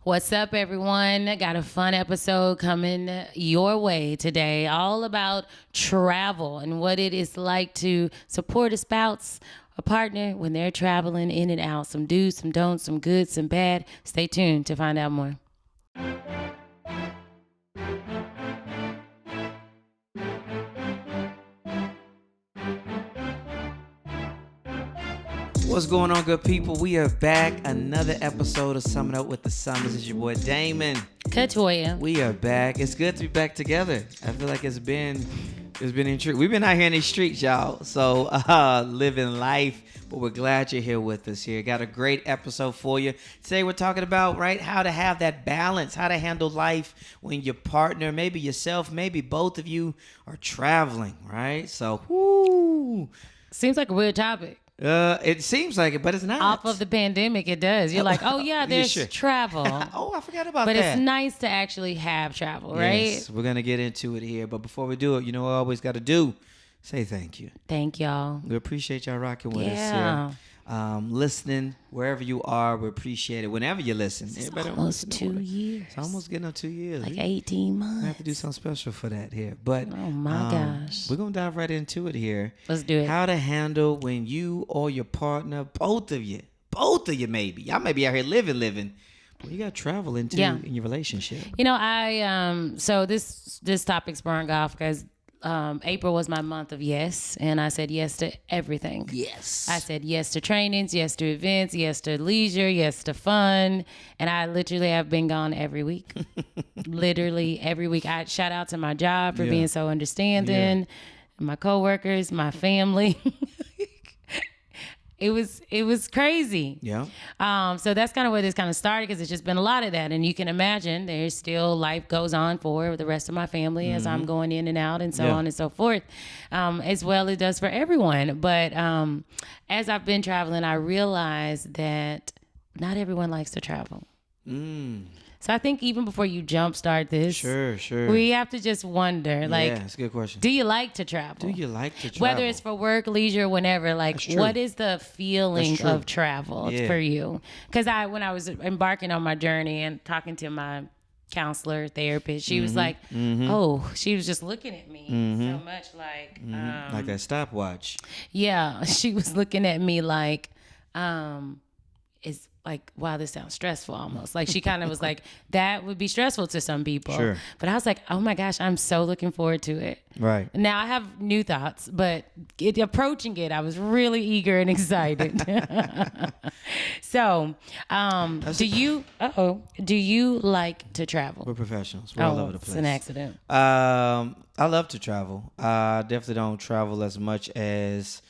What's up, everyone? Got a fun episode coming your way today, all about travel and what it is like to support a spouse, a partner when they're traveling in and out. Some do's, some don'ts, some good, some bad. Stay tuned to find out more. What's going on, good people? We are back. Another episode of Summing Up with the Summers. It's your boy Damon. Katoya. We are back. It's good to be back together. I feel like it's been intriguing. We've been out here in these streets, y'all. So living life, but we're glad you're here with us here. Got a great episode for you. Today we're talking about, right, how to have that balance, how to handle life when your partner, maybe yourself, maybe both of you are traveling, right? So, whoo. Seems like a weird topic. It seems like it, but it's not. Off of the pandemic, it does. You're like, oh yeah, there's sure? travel. Oh, I forgot about but that. it's nice to actually have travel, right? Yes, we're going to get into it here. But before we do it, you know what I always got to do? Say thank you. Thank y'all. We appreciate y'all rocking with us Yeah. here. Listening, wherever you are, we appreciate it. Whenever you listen. It's almost 2 years. It's almost getting up 2 years. Like 18 months. I have to do something special for that here. But Oh my gosh. we're going to dive right into it here. Let's do it. How to handle when you or your partner, both of you maybe. Y'all may be out here living. But you got to travel in your relationship. You know, so this topic sprung off because April was my month of yes, and I said yes to everything. Yes. I said yes to trainings, yes to events, yes to leisure, yes to fun, and I literally have been gone every week. Literally every week. I shout out to my job for being so understanding, my coworkers, my family. It was crazy. Yeah. So that's kind of where this kind of started because it's just been a lot of that. And you can imagine there's still life goes on for the rest of my family as I'm going in and out and so on and so forth, as well it does for everyone. But as I've been traveling, I realized that not everyone likes to travel. So I think even before you jumpstart this, Sure. we have to just wonder, like, yeah, that's a good question. do you like to travel? Do you like to travel? Whether it's for work, leisure, whenever, like, what is the feeling of travel for you? Because when I was embarking on my journey and talking to my counselor, therapist, she was like, oh, she was just looking at me so much like, like that stopwatch. yeah, she was looking at me like, it's like, wow, this sounds stressful almost. Like she kind of was like, that would be stressful to some people. Sure. But I was like, oh my gosh, I'm so looking forward to it. Right. Now I have new thoughts, but approaching it, I was really eager and excited. So, do you like to travel? We're professionals. We're all over the place. It's an accident. I love to travel. I definitely don't travel as much as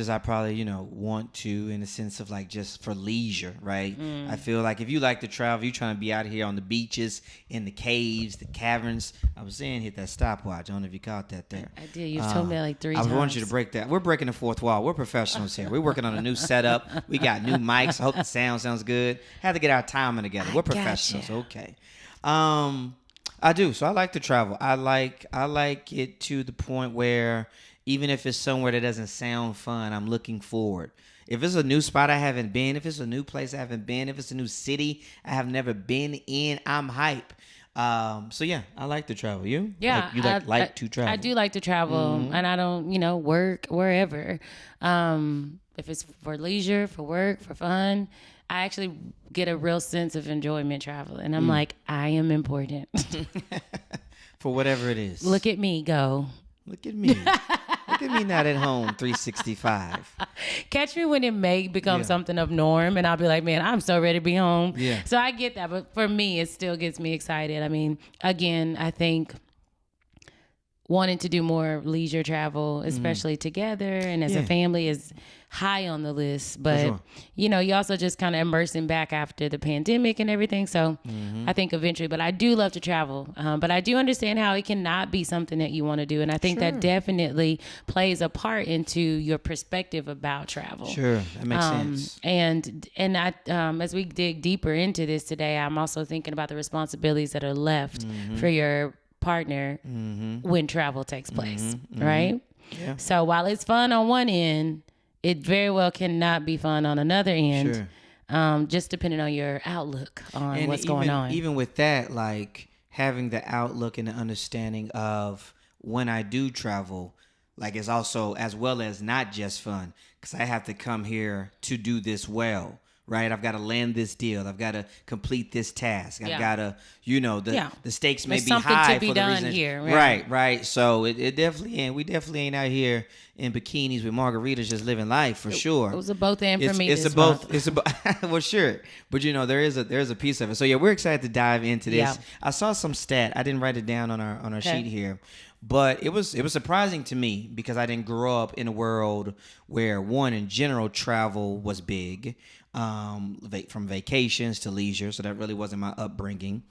I probably, want to, in the sense of like just for leisure, right? I feel like if you like to travel, you're trying to be out here on the beaches, in the caves, the caverns. I was saying hit that stopwatch. I don't know if you caught that there. I did. You've told me that like 3 times. I want you to break that. We're breaking the fourth wall. We're professionals here. We're working on a new setup. We got new mics. I hope the sound sounds good. Had to get our timing together. We're professionals. Gotcha. Okay. I do. So I like to travel. I like it to the point where even if it's somewhere that doesn't sound fun, I'm looking forward. If it's a new spot I haven't been, if it's a new place I haven't been, if it's a new city I have never been in, I'm hype. So yeah, I like to travel. You? Yeah, You like to travel. I do like to travel, and I don't, work wherever. If it's for leisure, for work, for fun, I actually get a real sense of enjoyment traveling. I'm like, I am important. For whatever it is. Look at me go. Look at me. Look at me not at home 365. Catch me when it may become something of norm, and I'll be like, man, I'm so ready to be home. Yeah. So I get that, but for me, it still gets me excited. I mean, again, I think wanting to do more leisure travel, especially together and as a family, is high on the list. But, you also just kind of immersing back after the pandemic and everything. So I think eventually, but I do love to travel. But I do understand how it cannot be something that you want to do. And I think that definitely plays a part into your perspective about travel. Sure, that makes sense. And I, as we dig deeper into this today, I'm also thinking about the responsibilities that are left for your partner when travel takes place, right? Yeah. So while it's fun on one end, it very well cannot be fun on another end. Sure. just depending on your outlook on And what's going on. Even with that, like having the outlook and the understanding of when I do travel, like it's also as well as not just fun, because I have to come here to do this well. Right, I've got to land this deal. I've got to complete this task. I've got to, the stakes may There's be something high to be for the done reason. here, Right. So it definitely ain't. We definitely ain't out here in bikinis with margaritas just living life for sure. It was a both and for me. It's this a both. month. It's a well, sure, but there's a piece of it. So yeah, we're excited to dive into this. Yeah. I saw some stat. I didn't write it down on our sheet here. But it was surprising to me because I didn't grow up in a world where one in general travel was big, from vacations to leisure. So that really wasn't my upbringing.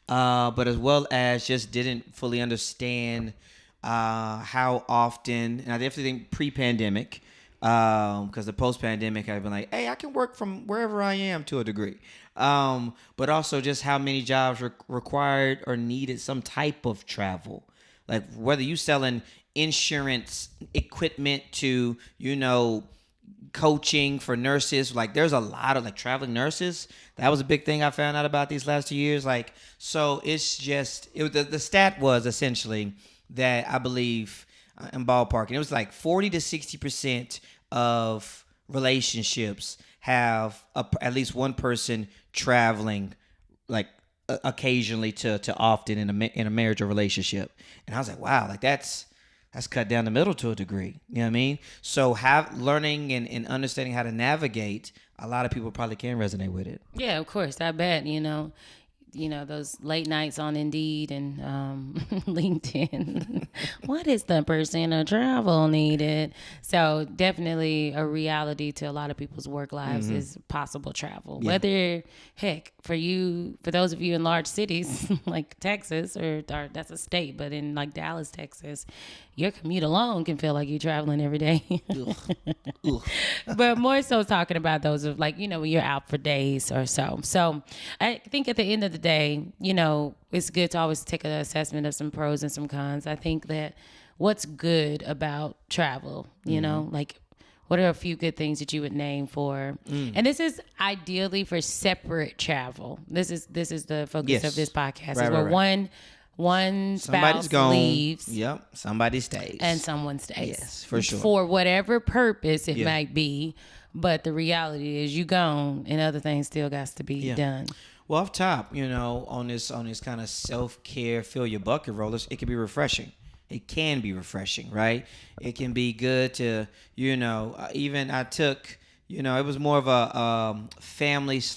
But as well as just didn't fully understand how often, and I definitely think pre-pandemic, because the post-pandemic I've been like, hey, I can work from wherever I am to a degree. But also just how many jobs required or needed some type of travel. Like whether you selling insurance equipment to, coaching for nurses, like there's a lot of like traveling nurses. That was a big thing I found out about these last 2 years. Like, so it's just, the stat was essentially that I believe in ballparking, it was like 40 to 60% of relationships have at least one person traveling like occasionally to often in a marriage or relationship. And I was like, wow, like that's cut down the middle to a degree. You know what I mean? So learning and understanding how to navigate, a lot of people probably can resonate with it. Yeah, of course. I bet, those late nights on Indeed and LinkedIn. What is the percent of travel needed? So definitely a reality to a lot of people's work lives is possible travel. Yeah. Whether, heck, for those of you in large cities like Texas, or that's a state, but in like Dallas, Texas, your commute alone can feel like you're traveling every day. Ugh. But more so talking about those of like, when you're out for days or so. So I think at the end of the day, it's good to always take an assessment of some pros and some cons. I think that what's good about travel, like what are a few good things that you would name for, and this is ideally for separate travel. This is the focus of this podcast. Right, is where one spouse leaves. Yep. Somebody stays. And someone stays. Yes, for sure. For whatever purpose it might be. But the reality is you gone and other things still got to be done. Well, off top, on this kind of self-care, fill your bucket rollers, it can be refreshing. It can be refreshing, right? It can be good to, even I took, it was more of a family /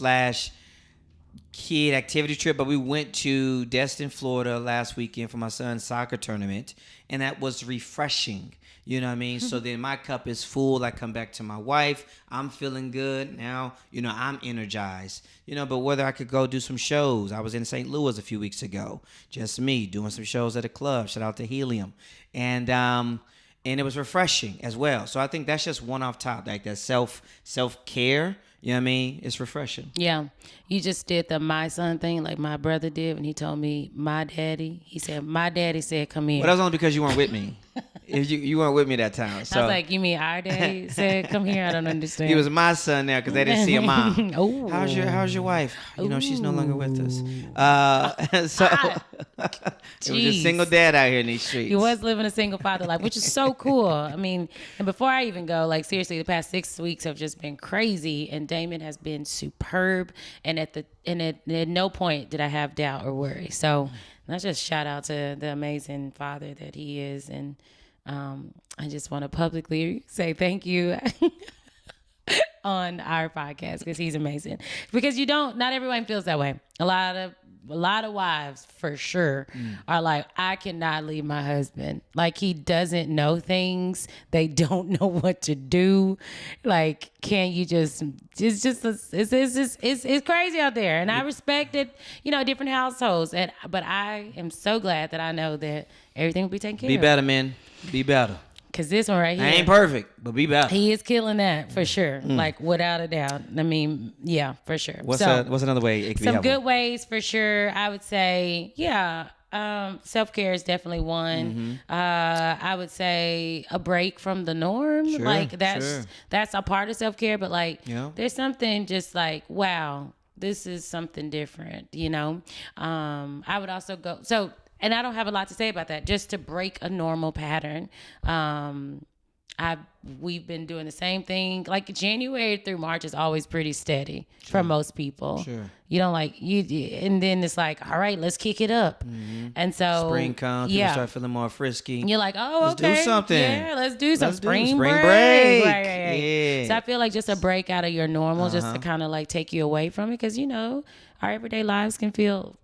kid activity trip, but we went to Destin, Florida last weekend for my son's soccer tournament, and that was refreshing. You know what I mean? So then my cup is full. I come back to my wife. I'm feeling good. Now, I'm energized. But whether I could go do some shows. I was in St. Louis a few weeks ago. Just me doing some shows at a club. Shout out to Helium. And it was refreshing as well. So I think that's just one off top, like that self-care. You know what I mean? It's refreshing. Yeah. You just did the my son thing like my brother did when he told me my daddy said, come here. But that was only because you weren't with me. If you weren't with me that time. So. I was like, you mean our daddy said, come here? I don't understand. He was my son now because they didn't see a mom. Oh. How's your wife? She's no longer with us. So it was a single dad out here in these streets. He was living a single father life, which is so cool. I mean, and before I even go, like seriously, the past 6 weeks have just been crazy, and Damon has been superb. And at no point did I have doubt or worry. So let's just shout out to the amazing father that he is, and I just want to publicly say thank you on our podcast because he's amazing. Because not everyone feels that way. A lot of wives for sure are like, I cannot leave my husband. Like he doesn't know things. They don't know what to do. Like, can you it's crazy out there. And I respect it, different households. But I am so glad that I know that everything will be taken care of. Be better, man. Be better. Because this one right here. I ain't perfect, but be better. He is killing that for sure. Like without a doubt. I mean, yeah, for sure. What's another way it could be helpful? Some good ways for sure. I would say, self-care is definitely one. I would say a break from the norm. Sure, like sure. that's a part of self-care, but like Yeah. there's something just like, wow, this is something different, you know? I would also go, and I don't have a lot to say about that, just to break a normal pattern. We've been doing the same thing. Like January through March is always pretty steady for most people. Sure. You don't like and then it's like, all right, let's kick it up. And so Spring comes, people start feeling more frisky. you're like, oh, Let's do okay, something. Yeah, let's do some Let's do spring spring break. break. Right. Yeah. So I feel like just a break out of your normal, just to kind of like take you away from it, because our everyday lives can feel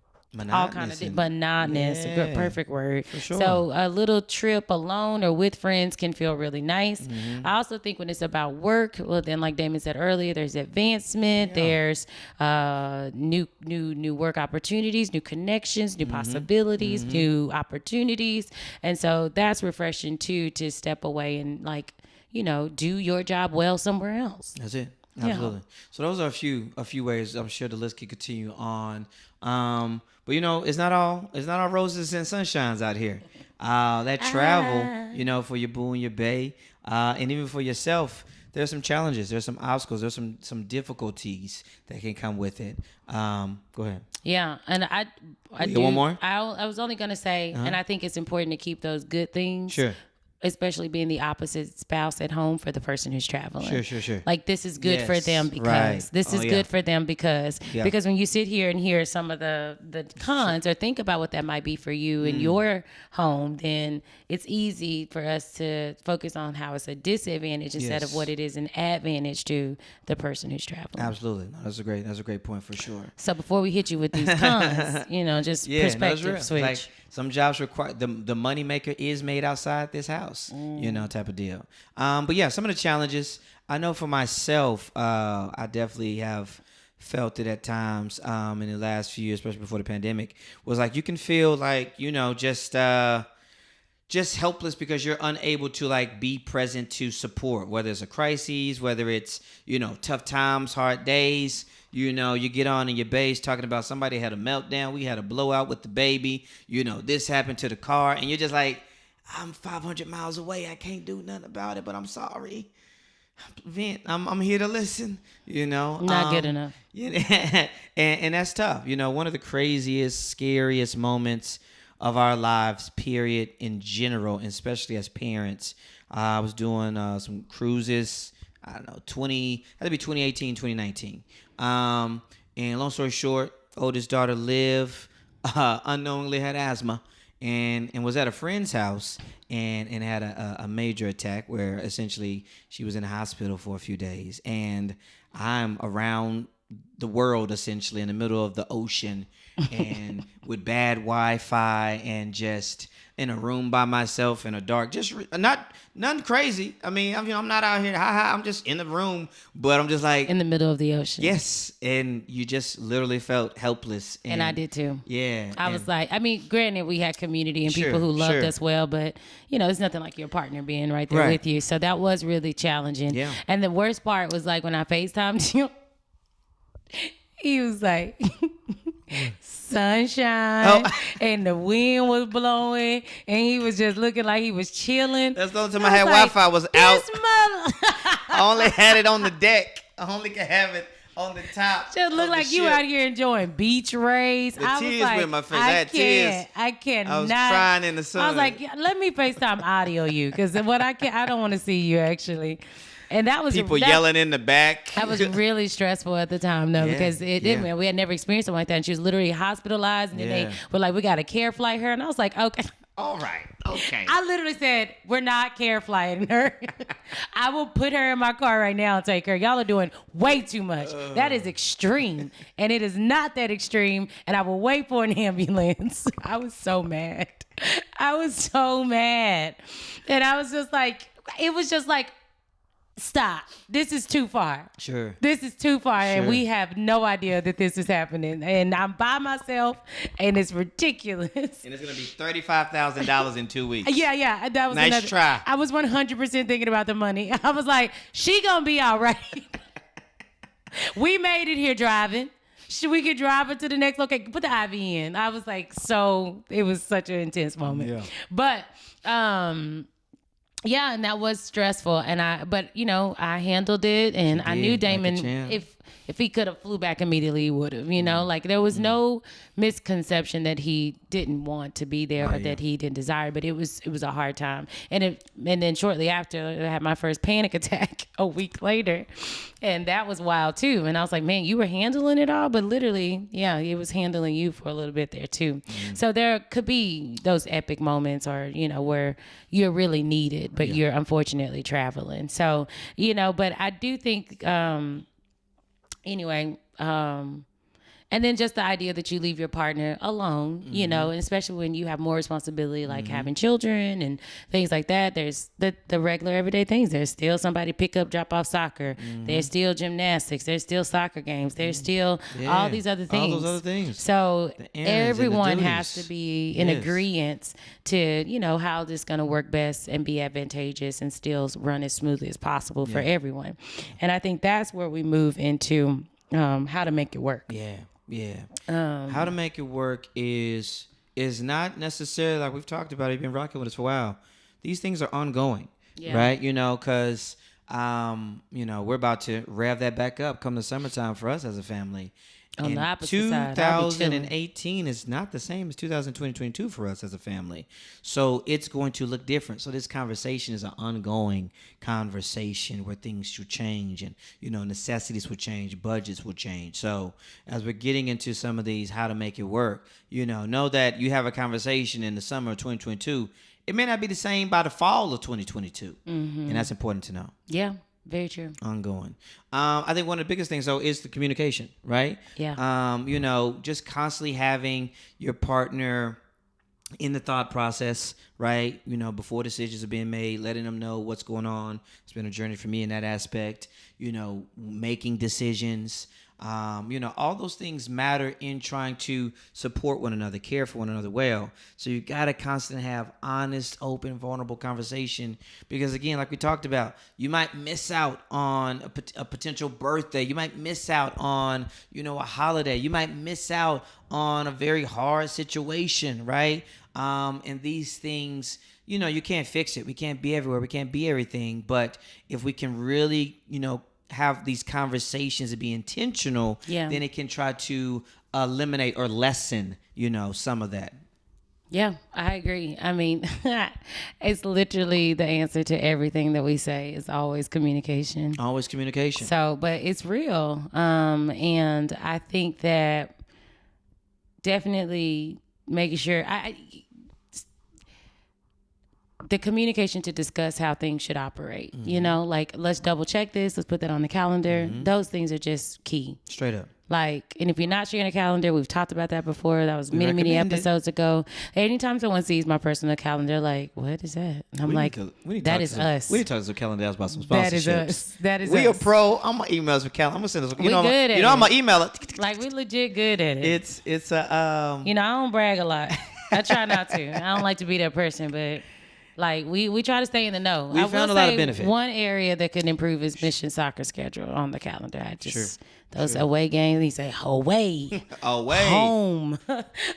all kind of monotonous. A good, perfect word. For sure. So a little trip alone or with friends can feel really nice. I also think when it's about work, well, then like Damon said earlier, there's advancement, there's new work opportunities, new connections, new possibilities, new opportunities, and so that's refreshing too, to step away and like, do your job well somewhere else. That's it. Absolutely. So those are a few ways. I'm sure the list could continue on. But it's not all roses and sunshines out here. That travel, for your boo and your bae, and even for yourself, there's some challenges, there's some obstacles, there's some difficulties that can come with it. Go ahead. Yeah, and I do. One more. I was only gonna say, and I think it's important to keep those good things. Sure. Especially being the opposite spouse at home for the person who's traveling. Sure. Like this is good for them because right. this is good for them because when you sit here and hear some of the cons or think about what that might be for you in your home, then it's easy for us to focus on how it's a disadvantage instead of what it is an advantage to the person who's traveling. Absolutely. No, that's a great point for sure. So before we hit you with these cons, just perspective switch. Like, some jobs require the money maker is made outside this house, type of deal. But yeah, some of the challenges I know for myself, I definitely have felt it at times in the last few years, especially before the pandemic, was like you can feel like just helpless because you're unable to like be present to support, whether it's a crisis, whether it's tough times, hard days. You get on in your base talking about somebody had a meltdown. We had a blowout with the baby. This happened to the car. And you're just like, I'm 500 miles away. I can't do nothing about it, but I'm sorry. Vent. I'm here to listen, Not good enough. And that's tough. One of the craziest, scariest moments of our lives, period, in general, and especially as parents. I was doing some cruises. I don't know, had to be 2018, 2019. And long story short, oldest daughter, Liv, unknowingly had asthma and was at a friend's house and had a major attack where essentially she was in the hospital for a few days. And I'm around the world, essentially, in the middle of the ocean and with bad Wi-Fi and just in a room by myself in a dark, just nothing crazy. I mean, I'm not out here. I'm just in the room, but I'm just like in the middle of the ocean. Yes, and you just literally felt helpless. And I did too. Yeah, I was like, granted, we had community and people who loved us well, but it's nothing like your partner being right there with you. So that was really challenging. Yeah. And the worst part was like when I FaceTimed you, he was like. Sunshine and the wind was blowing and he was just looking like he was chilling. That's the only time I had Wi-Fi was out. I only had it on the deck. I only could have it on the top. Just look like you out here enjoying beach rays. The tears were in my face. I had tears. I cannot. I was crying in the sun. I was like, let me FaceTime audio you because I don't want to see you actually. And that was people yelling in the back. That was really stressful at the time, though, because we had never experienced something like that. And she was literally hospitalized, and then they were like, "We got to care flight her," and I was like, "Okay, all right, okay." I literally said, "We're not care flighting her. I will put her in my car right now and take her. Y'all are doing way too much. That is extreme, and it is not that extreme. And I will wait for an ambulance." I was so mad. And I was just like, it was just like. Stop. This is too far. Sure. This is too far, and we have no idea that this is happening. And I'm by myself, and it's ridiculous. And it's going to be $35,000 in 2 weeks. Yeah. That was nice try. I was 100% thinking about the money. I was like, she going to be all right. We made it here driving. we could drive her to the next location. Put the IV in. I was like, so it was such an intense moment. Yeah. But yeah, and that was stressful. And I handled it, and I knew Damon, if he could have flew back immediately, he would have, like there was no misconception that he didn't want to be there or that he didn't desire, but it was a hard time. And then shortly after, I had my first panic attack a week later, and that was wild too. And I was like, man, you were handling it all, but literally, yeah, it was handling you for a little bit there too. So there could be those epic moments, or where you're really needed, but you're unfortunately traveling. So but I do think anyway, and then just the idea that you leave your partner alone, and especially when you have more responsibility, like having children and things like that. There's the regular everyday things. There's still somebody pick up, drop off soccer. There's still gymnastics. There's still soccer games. There's still all these other things. All those other things. So everyone has to be in agreement to, how this is going to work best and be advantageous and still run as smoothly as possible for everyone. And I think that's where we move into how to make it work. How to make it work is not necessarily, like we've talked about, you've been rocking with us for a while. These things are ongoing, right? Because we're about to rev that back up come the summertime for us as a family. On the opposite side, 2018 is not the same as 2022 for us as a family. So it's going to look different. So this conversation is an ongoing conversation where things should change, and, necessities will change, budgets will change. So as we're getting into some of these, how to make it work, know that you have a conversation in the summer of 2022. It may not be the same by the fall of 2022. And that's important to know. Yeah. Very true. Ongoing. I think one of the biggest things, though, is the communication, right? Yeah. Just constantly having your partner in the thought process, right? Before decisions are being made, letting them know what's going on. It's been a journey for me in that aspect. Making decisions. All those things matter in trying to support one another, care for one another well. So you got to constantly have honest, open, vulnerable conversation, because again, like we talked about, you might miss out on a potential birthday. You might miss out on, a holiday. You might miss out on a very hard situation, right? And these things, you can't fix it. We can't be everywhere. We can't be everything. But if we can really, have these conversations and be intentional, then it can try to eliminate or lessen, some of that. Yeah, I agree. I mean, it's literally the answer to everything that we say is always communication. Always communication. So, but it's real. And I think that definitely making sure the communication to discuss how things should operate, like let's double check this. Let's put that on the calendar. Those things are just key. Straight up. Like, and if you're not sharing a calendar, we've talked about that before. That was many episodes ago. Anytime someone sees my personal calendar, like, what is that? And I'm that is us. We need to talk to calendar about some sponsorships. That is us. That is us. We are pro. I'm gonna email us for calendar. I'm gonna send us. We good at it. I'm gonna email it. Like, we legit good at it. It's a I don't brag a lot. I try not to. I don't like to be that person, but like we try to stay in the know. We found a lot of benefit. One area that could improve is Mission Soccer schedule on the calendar. I just those away games. He say away, home.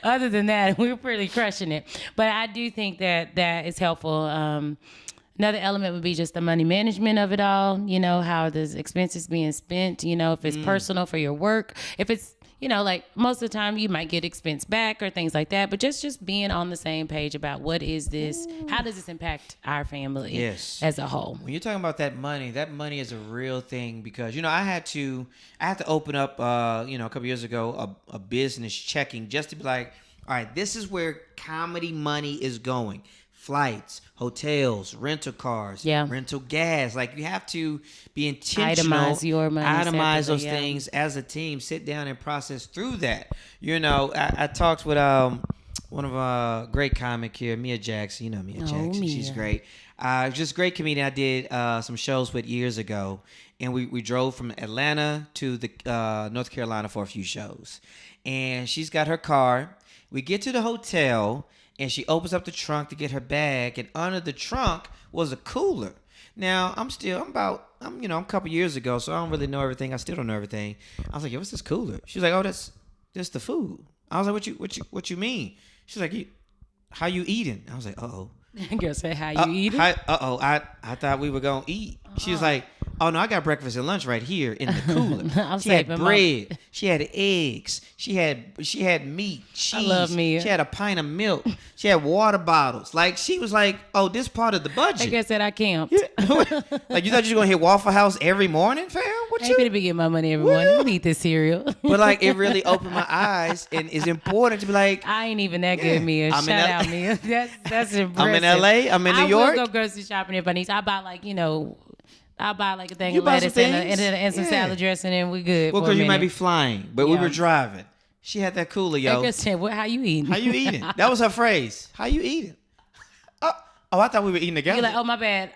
Other than that, we're pretty crushing it. But I do think that is helpful. Another element would be just the money management of it all. How the expenses being spent. If it's personal for your work, if it's like most of the time you might get expense back or things like that, but just being on the same page about what is this, how does this impact our family as a whole. When you're talking about that money is a real thing, because I had to open up a couple years ago a business checking, just to be like, all right, this is where comedy money is going. Flights, hotels, rental cars, rental gas. Like, you have to be intentional. Itemize your money. Itemize those things as a team. Sit down and process through that. I talked with one of our great comic here, Mia Jackson. Mia Jackson. Mia. She's great. Just great comedian. I did some shows with years ago. And we drove from Atlanta to the North Carolina for a few shows. And she's got her car. We get to the hotel, and she opens up the trunk to get her bag, and under the trunk was a cooler. Now, I'm about I'm a couple years ago, so I don't really know everything. I still don't know everything. I was like, yo, what's this cooler? She was like, oh, that's the food. I was like, what you mean? She's like, how you eating? I was like, uh-oh. Girl said, how you eating? I thought we were going to eat. She was like, oh, no, I got breakfast and lunch right here in the cooler. She had bread. She had eggs. She had meat, cheese. I love meat. She had a pint of milk. She had water bottles. Like, she was like, oh, this part of the budget. Like I said, I camped. Like, you thought you were going to hit Waffle House every morning, fam? I ain't gonna be getting my money every morning. Let me eat this cereal. But, like, it really opened my eyes, and it's important to be like, I ain't even that good, Mia. Shout out, Mia. That's impressive. I'm in LA. I'm in New York. I will go grocery shopping if I need to. I buy I'll buy like a thing of lettuce and some salad dressing, and we good. Well, because you might be flying, but we were driving. She had that cooler, yo. Like I said, how you eating? How you eating? That was her phrase. How you eating? Oh, I thought we were eating together. You're like, oh, my bad.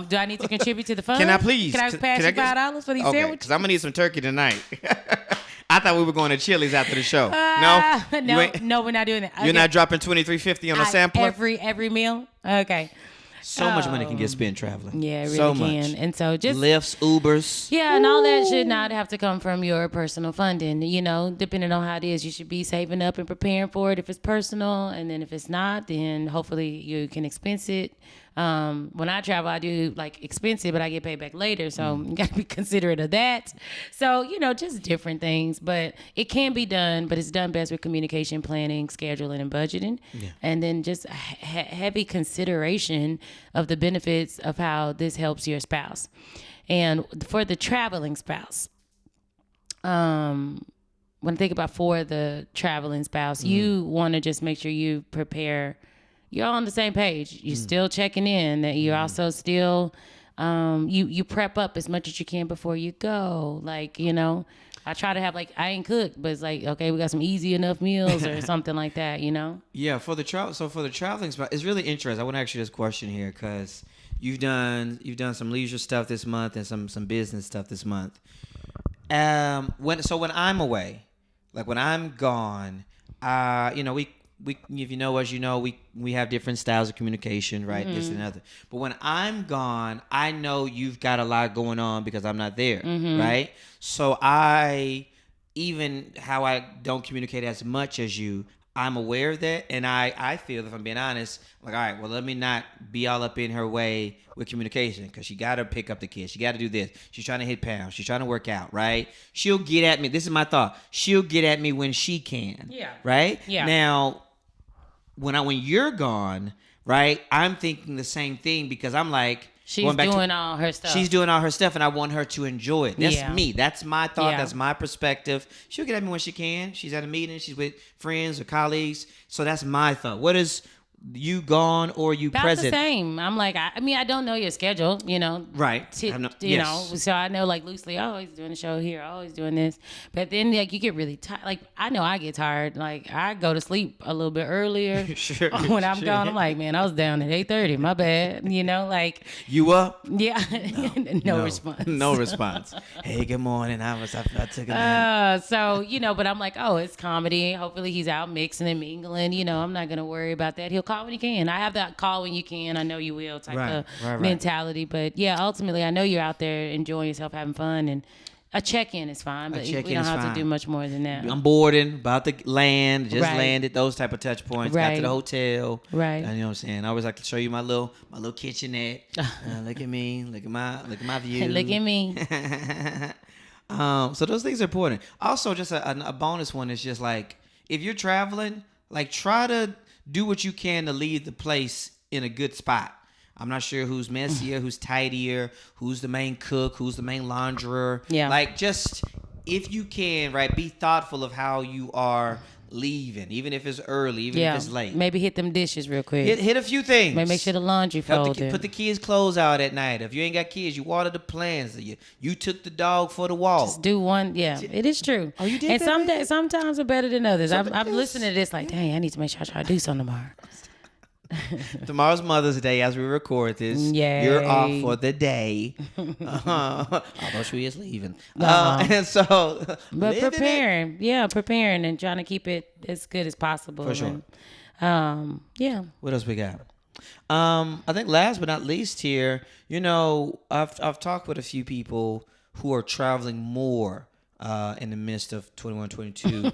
Do I need to contribute to the fund? Can I please? Can I pass you $5 for these sandwiches? Because I'm going to need some turkey tonight. I thought we were going to Chili's after the show. No, we're not doing that. You're not dropping $23.50 on a sampler? Every meal? Okay. So much money can get spent traveling. Yeah, it really so can. Much. And so just Lyfts, Ubers. Yeah, and all that should not have to come from your personal funding. Depending on how it is, you should be saving up and preparing for it if it's personal. And then if it's not, then hopefully you can expense it. When I travel, I do like expense it, but I get paid back later. So you got to be considerate of that. So, just different things. But it can be done, but it's done best with communication, planning, scheduling, and budgeting. Yeah. And then just heavy consideration of the benefits of how this helps your spouse. And for the traveling spouse, when I think about for the traveling spouse, you want to just make sure you prepare. You're all on the same page. You're still checking in. That you're also still, you prep up as much as you can before you go. Like, I try to have I ain't cooked, but it's like, okay, we got some easy enough meals or something like that, Yeah, for the traveling spot, it's really interesting. I want to ask you this question here because you've done some leisure stuff this month and some business stuff this month. When I'm away, like when I'm gone, we if you know us, we have different styles of communication, right? This and other. But when I'm gone, I know you've got a lot going on because I'm not there, right? So even how I don't communicate as much as you, I'm aware of that, and I feel, if I'm being honest, like, all right, well, let me not be all up in her way with communication because she got to pick up the kids. She got to do this. She's trying to hit pounds. She's trying to work out, right? She'll get at me. This is my thought. She'll get at me when she can, right? Yeah. Now, when you're gone, right, I'm thinking the same thing because I'm like, she's doing all her stuff. She's doing all her stuff, and I want her to enjoy it. That's me. That's my thought. Yeah. That's my perspective. She'll get at me when she can. She's at a meeting. She's with friends or colleagues. So that's my thought. What is you gone or you about present? The same. I'm like, I don't know your schedule, Right. So I know loosely, oh, he's doing a show here. Oh, he's doing this. But then you get really tired. Like, I know I get tired. Like, I go to sleep a little bit earlier. Sure. When I'm gone, I'm like, man, I was down at 8:30. My bad. You up? Yeah. No response. No response. Hey, good morning. I took a nap. But I'm like, oh, it's comedy. Hopefully he's out mixing and mingling. I'm not going to worry about that. He'll call when you can. I have that call when you can. I know you will type of mentality. But yeah, ultimately, I know you're out there enjoying yourself, having fun, and a check-in is fine. But we don't have to do much more than that. I'm boarding, about to land, landed, those type of touch points. Got to the hotel. Right. You know what I'm saying? I always like to show you my little kitchenette. Look at me. Look at my view. Look at me. So those things are important. Also, just a bonus one is just like, if you're traveling, like try to do what you can to leave the place in a good spot. I'm not sure who's messier, who's tidier, who's the main cook, who's the main launderer. Yeah. Like, just, if you can, right, be thoughtful of how you are leaving, even if it's early, even if it's late. Maybe hit them dishes real quick. Hit a few things. Maybe make sure the laundry folded. Put the kids' clothes out at night. If you ain't got kids, you water the plants. You took the dog for the walk. Just do one. Yeah, it is true. Oh, you did and that? Sometimes are better than others. I'm listening to this like, dang, I need to make sure I try to do something tomorrow. Tomorrow's Mother's Day as we record this. Yay. You're off for the day. Although she is leaving. And so, but preparing and trying to keep it as good as possible. For sure. And, yeah. What else we got? I think last but not least here, I've talked with a few people who are traveling more in the midst of 21, 22,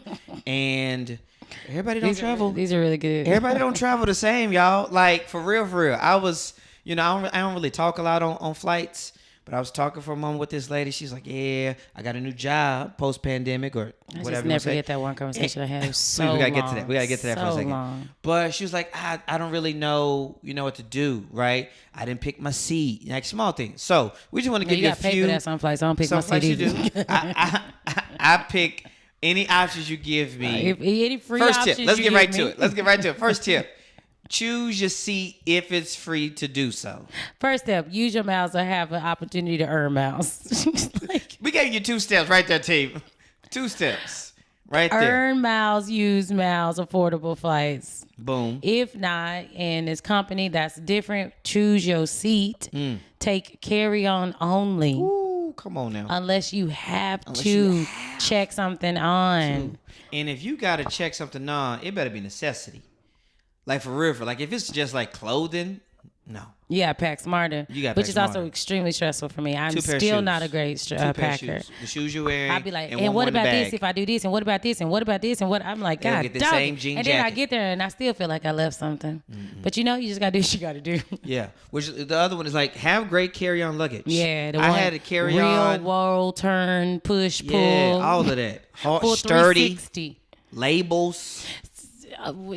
and everybody don't travel. These are really good. Everybody don't travel the same, y'all. Like for real, for real. I was, I don't really talk a lot on flights. But I was talking for a moment with this lady. She's like, "Yeah, I got a new job post pandemic or whatever." I just never forget that one conversation I had. It was so we gotta long. get to that. We gotta get to that for a second. Long. But she was like, "I don't really know, what to do, right? I didn't pick my seat, like small things." So we just want to give you a few. Pay for that some flights. I don't pick my seat either. I pick any options you give me. Any free First options tip. Let's you get right give to me. it. Let's get right to it. First tip. Choose your seat if it's free to do so. First step, use your miles or have an opportunity to earn miles. We gave you 2 steps right there, team. 2 steps right there. Earn miles, use miles, affordable flights. Boom. If not, and it's company that's different, choose your seat. Take carry-on only. Ooh, come on now. Unless you have to check something on. And if you got to check something on, it better be necessity. Like for real, like if it's just like clothing, no. You got to pack smarter. Which is also extremely stressful for me. I'm still not a great packer. The shoes you're wearing. I'd be like, and what about this if I do this? And what about this? And what about this? And what? I'm like, God, get the same jean and then I jacket. get there and I still feel like I left something. But you just got to do what you got to do. Yeah. Which the other one is like, have great carry-on luggage. Yeah. I had a carry-on. Real world turn, push, pull. Yeah, all of that. Hard, full sturdy. 360. Labels.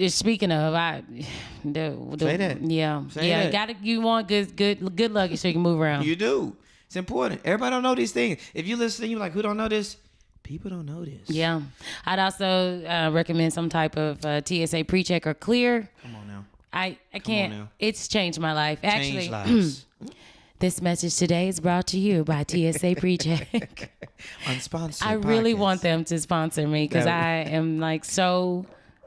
Speaking of, Say that. Yeah, Say yeah. that. You want good luggage so you can move around. You do. It's important. Everybody don't know these things. If you listen, you're like, who don't know this? People don't know this. Yeah, I'd also recommend some type of TSA pre-check or clear. Come on now. I can't. now. It's changed my life. Change Actually, lives. this message today is brought to you by TSA pre-check. Unsponsored. I really podcast. want them to sponsor me because I am like so.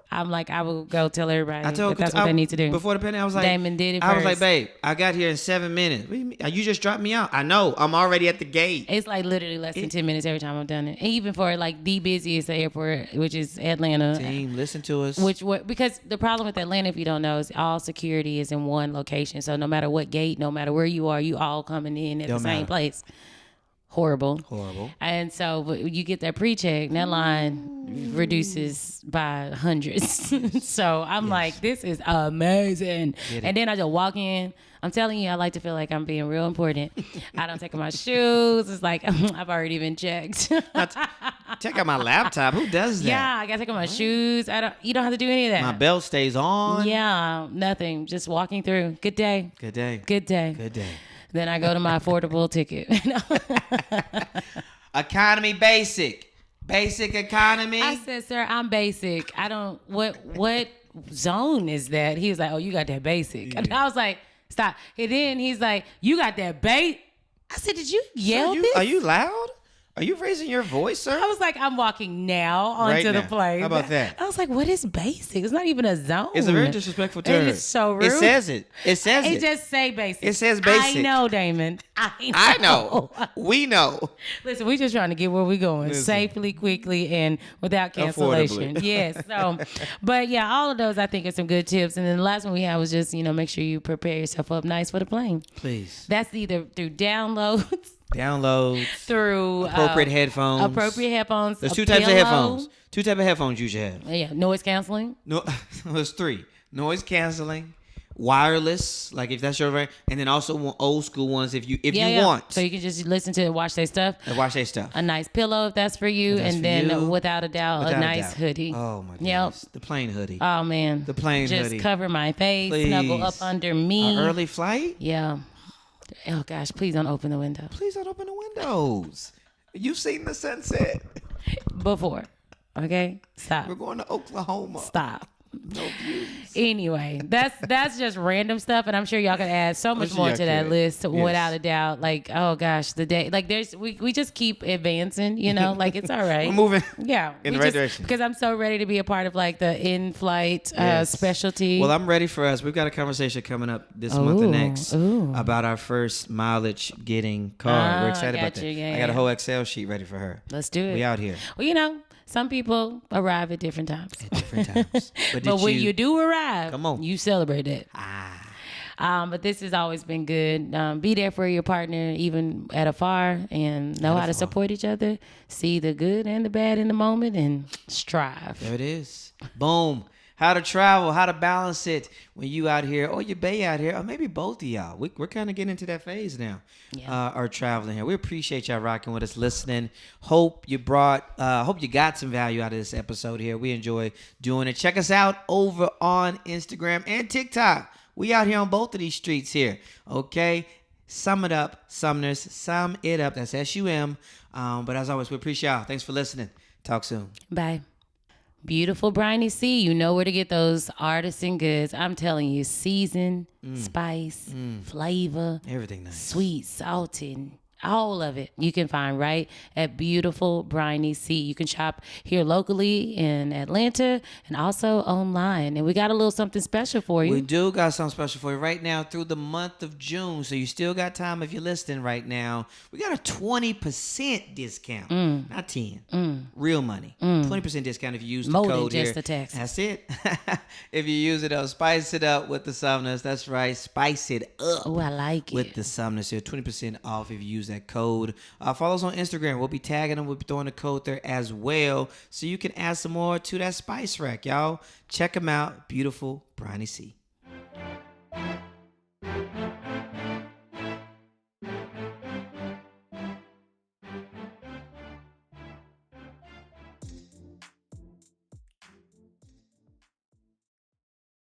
I'm like, I will go tell everybody that that's what they need to do. Before the pandemic, I was like, Damon did it I was like, first. babe, I got here in 7 minutes. What do you mean? You just dropped me out. I know. I'm already at the gate. It's like literally less than 10 minutes every time I've done it. And even for like the busiest airport, which is Atlanta. Team, listen to us. Because the problem with Atlanta, if you don't know, is all security is in one location. So no matter what gate, no matter where you are, you all coming in at the same place. Horrible. And so you get that pre-check, and that line reduces by hundreds. So I'm like, this is amazing. And then I just walk in. I'm telling you, I like to feel like I'm being real important. I don't take off my shoes. It's like I've already been checked. Check out my laptop. Who does that? Yeah, I gotta take off my shoes. You don't have to do any of that. My belt stays on. Yeah, nothing. Just walking through. Good day. Good day. Good day. Good day. Then I go to my affordable ticket. Economy basic. Basic economy. I said, sir, I'm basic. I don't, what zone is that? He was like, oh, you got that basic. And I was like, stop. And then he's like, you got that bait? I said, did you yell this? Are you loud? Are you raising your voice, sir? I was like, I'm walking now onto the plane. How about that? I was like, what is basic? It's not even a zone. It's a very disrespectful term. It is so rude. It says it. It says it. It just say basic. It says basic. I know, Damon. I know. We know. Listen, we just trying to get where we going safely, quickly, and without cancellation. Affordably. Yes. So, but yeah, all of those I think are some good tips. And then the last one we had was just make sure you prepare yourself up nice for the plane. Please. That's either through downloads, through appropriate headphones. There's two types of headphones. Two types of headphones you should have. Yeah, noise canceling. No, there's 3. Noise canceling, wireless, like if that's your right, and then also old school ones if you want. So you can just listen to it, watch their stuff. And watch their stuff. A nice pillow if that's for you, and then without a doubt, a nice hoodie. Oh my goodness. The plain hoodie. Oh man. The plain hoodie. Just cover my face, Please. snuggle up under me. An early flight? Yeah. Oh gosh, please don't open the window. Please don't open the windows. You've seen the sunset. Before. Okay? Stop. We're going to Oklahoma. Stop. No views. Anyway, that's just random stuff, and I'm sure y'all could add so much more to that list without a doubt. Like, oh gosh, the day, like we just keep advancing, like it's all right. We're moving. Yeah, in the right direction. Because I'm so ready to be a part of like the in-flight specialty. Well, I'm ready for us. We've got a conversation coming up this month and next about our first mileage getting car. We're excited about that. I got a whole Excel sheet ready for her. Let's do it. We out here. Well, some people arrive at different times. At different times. But when you do arrive, come on, you celebrate it. But this has always been good. Be there for your partner, even at afar, and know how to support each other. See the good and the bad in the moment, and strive. There it is. Boom. How to travel, how to balance it when you out here, or your bae out here, or maybe both of y'all. We're kind of getting into that phase now, or traveling here. We appreciate y'all rocking with us, listening. Hope you got some value out of this episode here. We enjoy doing it. Check us out over on Instagram and TikTok. We out here on both of these streets here, okay? Sum it up, Sumners. Sum it up. That's SUM. But as always, we appreciate y'all. Thanks for listening. Talk soon. Bye. Beautiful Briny C. You know where to get those artisan goods. I'm telling you, season, spice, flavor, everything nice. Sweet, salty, all of it you can find right at Beautiful Briny C. You can shop here locally in Atlanta and also online. And we got a little something special for you. We do got something special for you right now through the month of June. So you still got time if you're listening right now. We got a 20% discount. Not 10. Real money. 20% discount if you use the More code than just here. a text. That's it. If you use it up, spice it up with the Sumners. That's right. Spice it up. Oh, I like with it. the Sumners here. 20% off if you use that code. Follow us on Instagram. We'll be tagging them. We'll be throwing the code there as well, so you can add some more to that spice rack, y'all. Check them out. Beautiful Briny C.